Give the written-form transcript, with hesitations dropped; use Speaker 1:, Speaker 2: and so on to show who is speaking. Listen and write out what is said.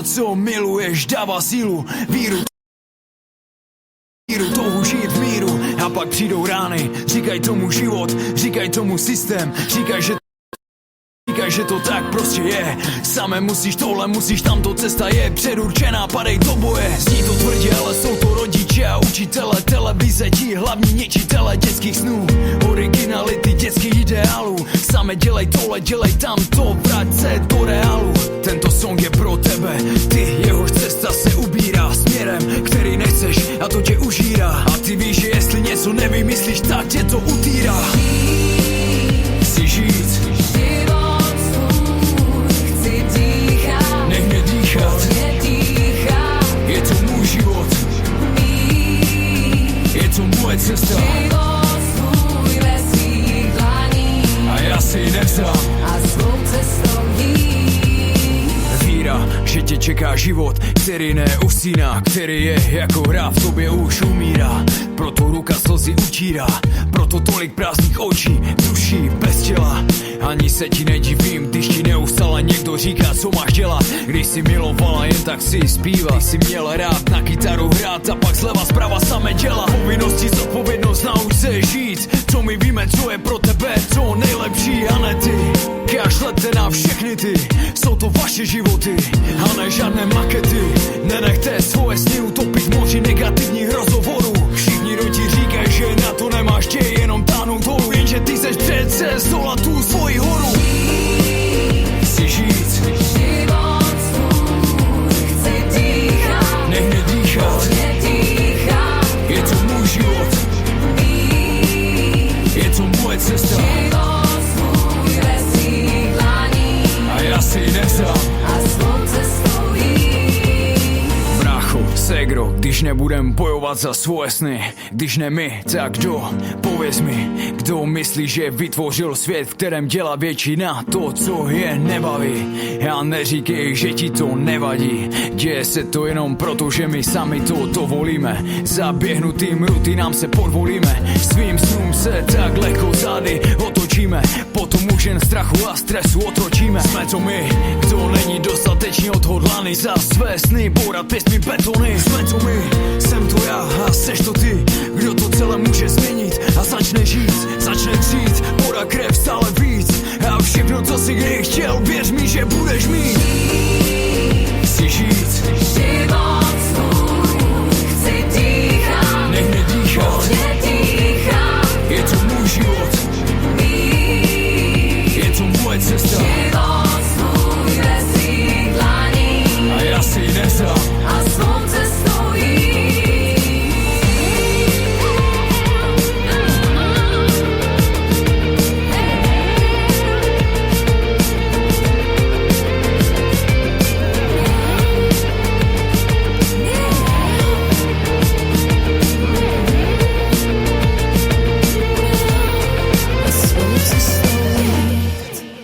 Speaker 1: To, co miluješ, dává sílu, víru, touhu žít v míru. A pak přijdou rány, říkaj tomu život, říkaj tomu systém, říkaj, že to tak prostě je. Samé musíš tohle, musíš tamto, cesta je předurčená, padej do boje. Zní to tvrdě, ale jsou to rodiče a učitele, televize, ti hlavní ničitele dětských snů, originality dětských ideálů. Same dělej tohle, dělej tamto, vrať se do reálu. Tento song je pro tebe, ty jehož cesta se ubírá směrem, který nechceš, a to tě užírá. A ty víš, že jestli něco nevymyslíš, tak tě to utírá. Chci žít, je to můj život, je to moje cesta, a já si ji nevzám. Víra, že tě čeká život, který neusíná, který je jako hra v tobě už umírá. Proto ruka slzy utírá, proto tolik prázdných očí, duší bez těla. Ani se ti nedivím, když ti neustále někdo říká, co máš dělat. Když jsi milovala, jen tak si zpívat. Když jsi měl rád na kytaru hrát a pak zleva zprava same děla. Povinnosti, zodpovědnost, nauč se žít. Co my víme, co je pro tebe to nejlepší, a ne ty. Kašlete na všechny ty, jsou to vaše životy a ne žádné makety. Nenechte svoje sny utopit v moři negativních rozhovorů. Všichni ti říkají, že na to nemáš, tě jenom táhnout dolů. Jenže ty seš přece zdola tu svoji horu. Chci žít, nech mě dýchat, je to můj život, je to moje cesta, a já si ji nevzám. Segro, když nebudem bojovat za svoje sny, když ne my, tak kdo? Pověz mi, kdo myslí, že vytvořil svět, v kterém dělá většina to, co je nebaví. Já neříkej, že ti to nevadí, děje se to jenom proto, že my sami to dovolíme. Zaběhnutým rutinám se podvolíme, svým snům se tak lehko zády otočíme, potom už jen strachu a stresu otročíme. Jsme to my, kdo není dostatečně odhodlaný za své sny bourat pěstmi betony. Jsme to my, jsem to já a seš to ty, kdo to celé může změnit a začne žít, začne třít, voda, krev, stále víc a všechno, co si kdy chtěl, věř mi, že budeš mít.